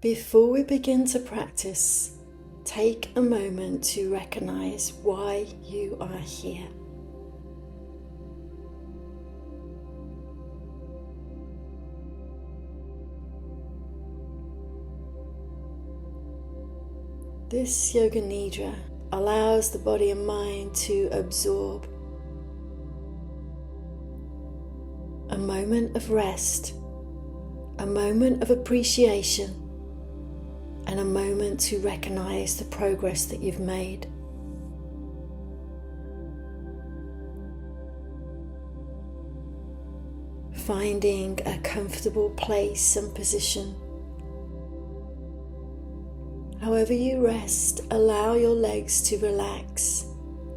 Before we begin to practice, take a moment to recognize why you are here. This Yoga Nidra allows the body and mind to absorb a moment of rest, a moment of appreciation, and a moment to recognize the progress that you've made. Finding a comfortable place and position. However you rest, allow your legs to relax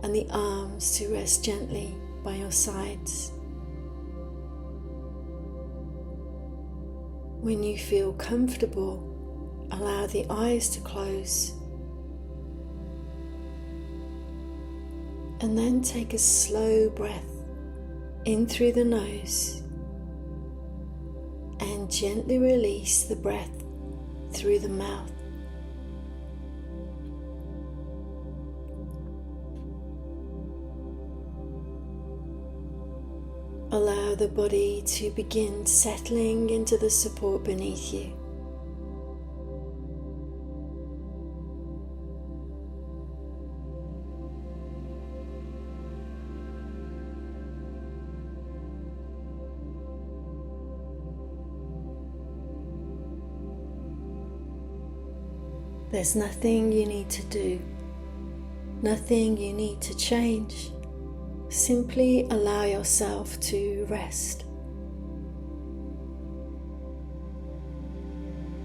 and the arms to rest gently by your sides. When you feel comfortable, allow the eyes to close. And then take a slow breath in through the nose and gently release the breath through the mouth. Allow the body to begin settling into the support beneath you. There's nothing you need to do, nothing you need to change. Simply allow yourself to rest.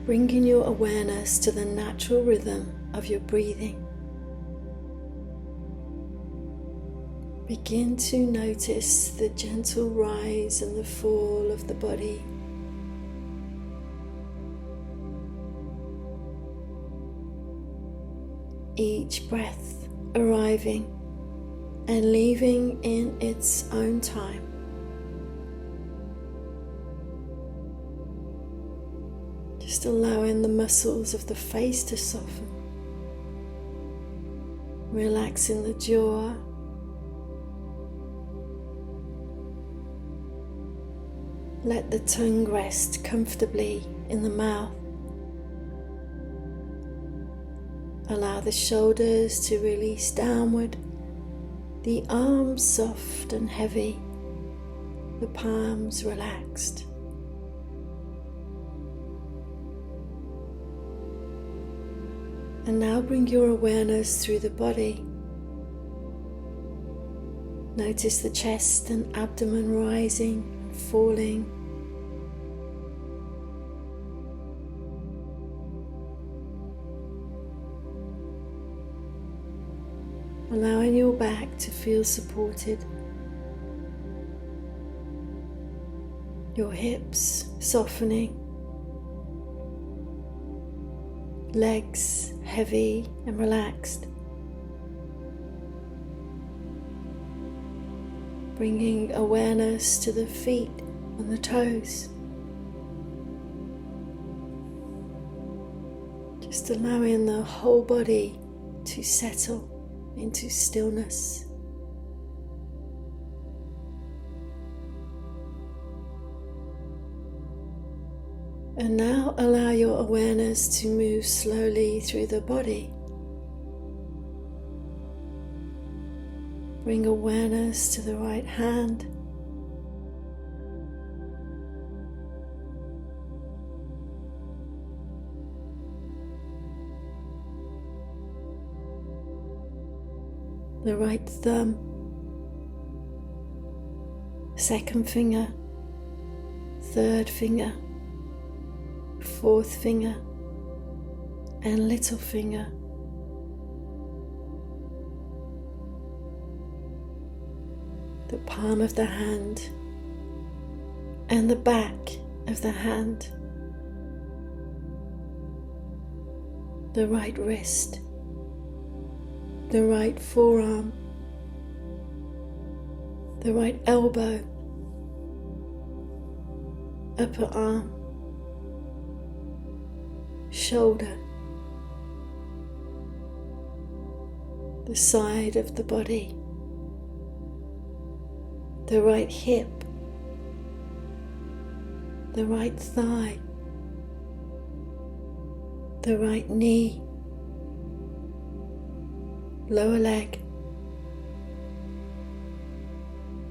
Bringing your awareness to the natural rhythm of your breathing. Begin to notice the gentle rise and the fall of the body. Each breath arriving and leaving in its own time. Just allowing the muscles of the face to soften, relaxing the jaw, let the tongue rest comfortably in the mouth. Allow the shoulders to release downward, the arms soft and heavy, the palms relaxed. And now bring your awareness through the body. Notice the chest and abdomen rising and falling. Allowing your back to feel supported. Your hips softening. Legs heavy and relaxed. Bringing awareness to the feet and the toes. Just allowing the whole body to settle into stillness. And now allow your awareness to move slowly through the body. Bring awareness to the right hand. The right thumb, second finger, third finger, fourth finger, and little finger. The palm of the hand and the back of the hand. The right wrist, the right forearm, the right elbow, upper arm, shoulder, the side of the body, the right hip, the right thigh, the right knee, lower leg,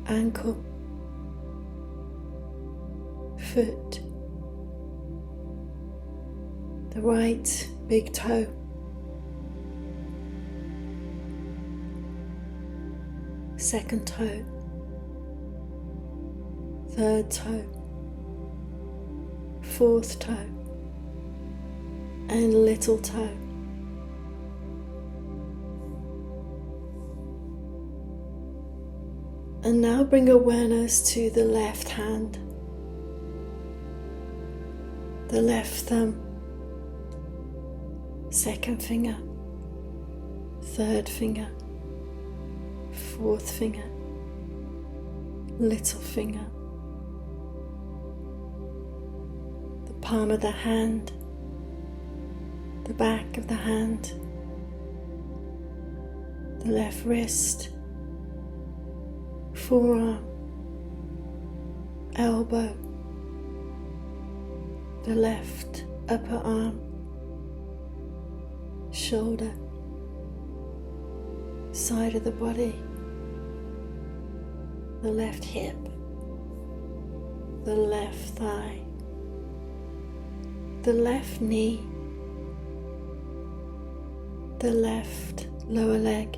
ankle, foot, the right big toe, second toe, third toe, fourth toe, and little toe. And now bring awareness to the left hand, the left thumb, second finger, third finger, fourth finger, little finger, the palm of the hand, the back of the hand, the left wrist, forearm, elbow, the left upper arm, shoulder, side of the body, the left hip, the left thigh, the left knee, the left lower leg,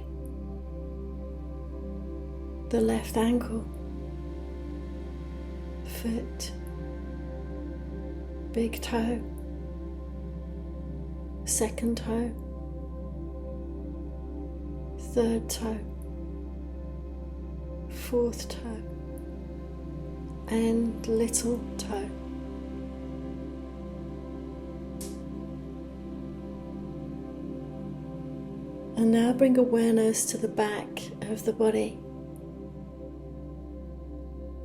the left ankle, foot, big toe, second toe, third toe, fourth toe, and little toe. And now bring awareness to the back of the body,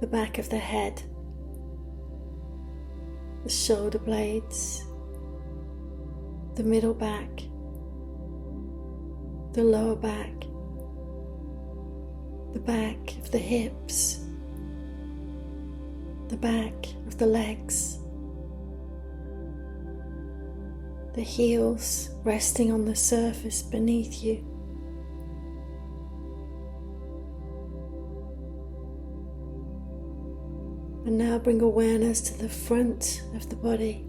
the back of the head, the shoulder blades, the middle back, the lower back, the back of the hips, the back of the legs, the heels resting on the surface beneath you. And now bring awareness to the front of the body,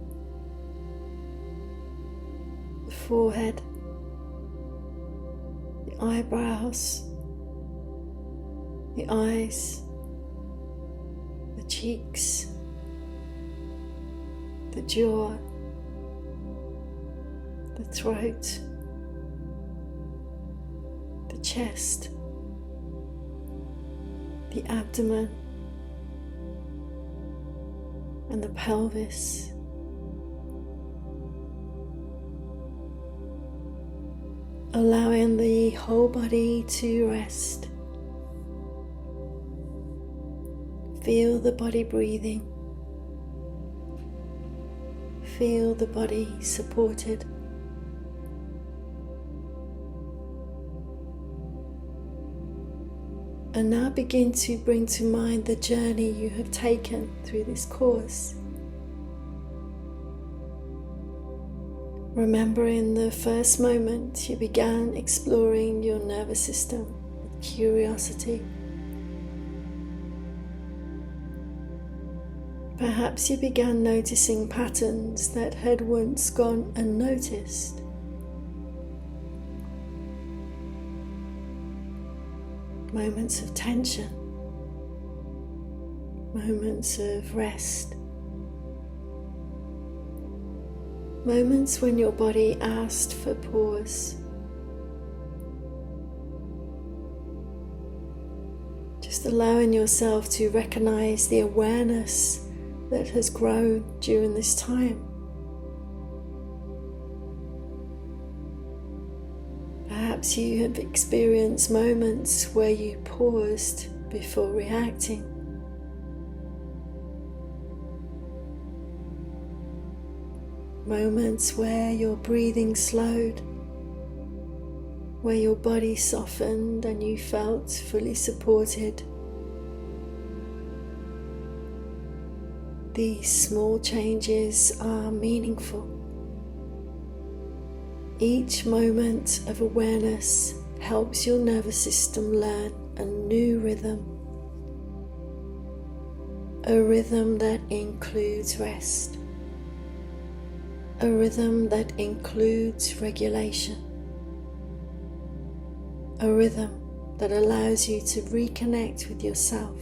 the forehead, the eyebrows, the eyes, the cheeks, the jaw, the throat, the chest, the abdomen, and the pelvis. Allowing the whole body to rest. Feel the body breathing. Feel the body supported. And now begin to bring to mind the journey you have taken through this course. Remember, in the first moment you began exploring your nervous system with curiosity. Perhaps you began noticing patterns that had once gone unnoticed. Moments of tension, moments of rest, moments when your body asked for pause. Just allowing yourself to recognize the awareness that has grown during this time. Perhaps you have experienced moments where you paused before reacting. moments where your breathing slowed, where your body softened and you felt fully supported. These small changes are meaningful. Each moment of awareness helps your nervous system learn a new rhythm. A rhythm that includes rest. A rhythm that includes regulation. A rhythm that allows you to reconnect with yourself.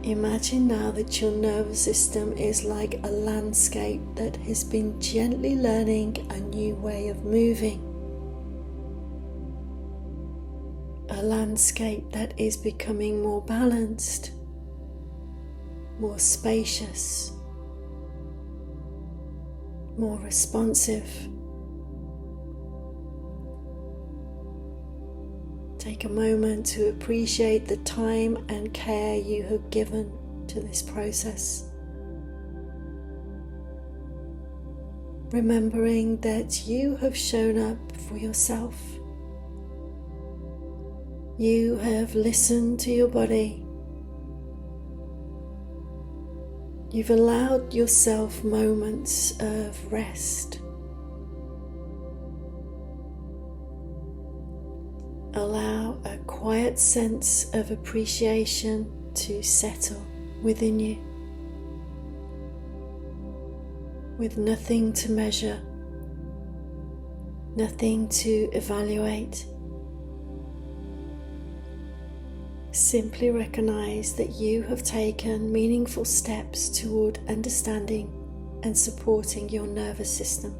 Imagine now that your nervous system is like a landscape that has been gently learning a new way of moving. A landscape that is becoming more balanced, more spacious, more responsive. Take a moment to appreciate the time and care you have given to this process. Remembering that you have shown up for yourself. You have listened to your body. You've allowed yourself moments of rest. Allow a quiet sense of appreciation to settle within you, with nothing to measure, nothing to evaluate. Simply recognize that you have taken meaningful steps toward understanding and supporting your nervous system.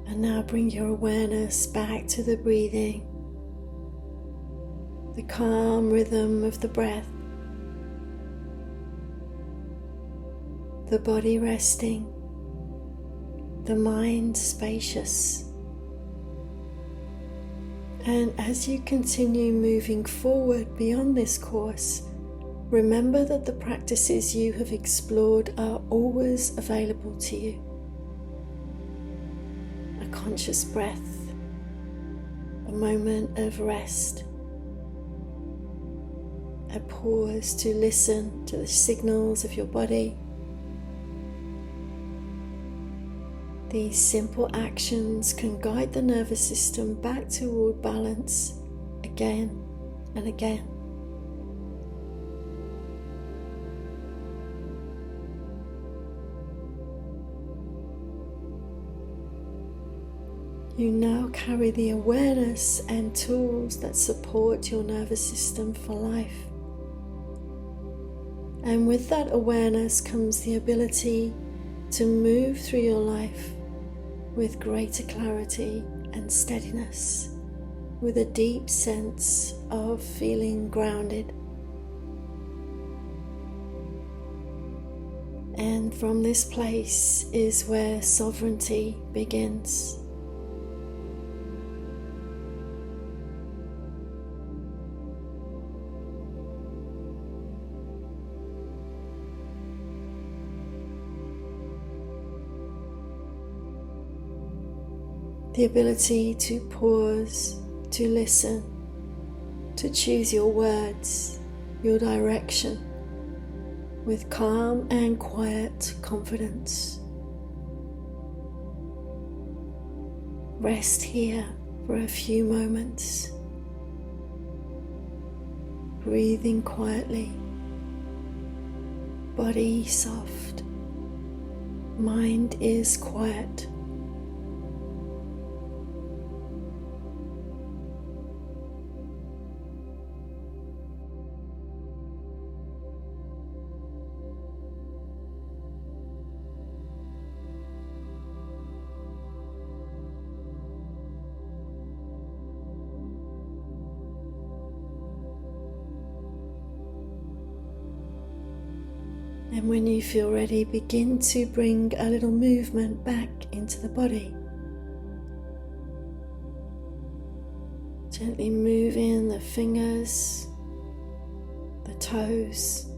And now bring your awareness back to the breathing, the calm rhythm of the breath, the body resting, the mind spacious. And as you continue moving forward beyond this course, remember that the practices you have explored are always available to you. A conscious breath, a moment of rest, a pause to listen to the signals of your body. These simple actions can guide the nervous system back toward balance again and again. You now carry the awareness and tools that support your nervous system for life. And with that awareness comes the ability to move through your life with greater clarity and steadiness, with a deep sense of feeling grounded. And from this place is where sovereignty begins. The ability to pause, to listen, to choose your words, your direction, with calm and quiet confidence. Rest here for a few moments, breathing quietly, body soft, mind is quiet. And when you feel ready, begin to bring a little movement back into the body. Gently moving the fingers, the toes,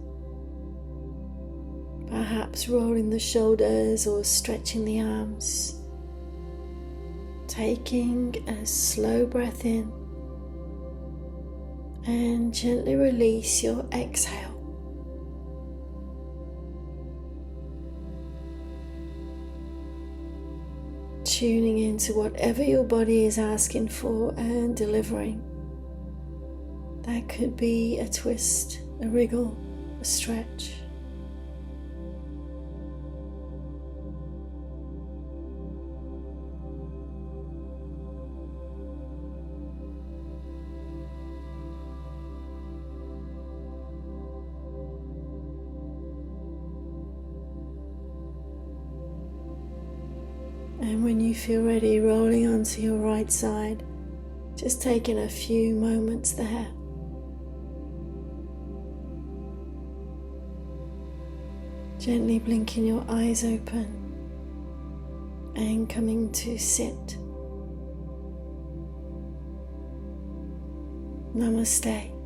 perhaps rolling the shoulders or stretching the arms. Taking a slow breath in and gently release your exhale. Tuning into whatever your body is asking for and delivering. That could be a twist, a wriggle, a stretch. And when you feel ready, rolling onto your right side, just taking a few moments there. Gently blinking your eyes open and coming to sit. Namaste.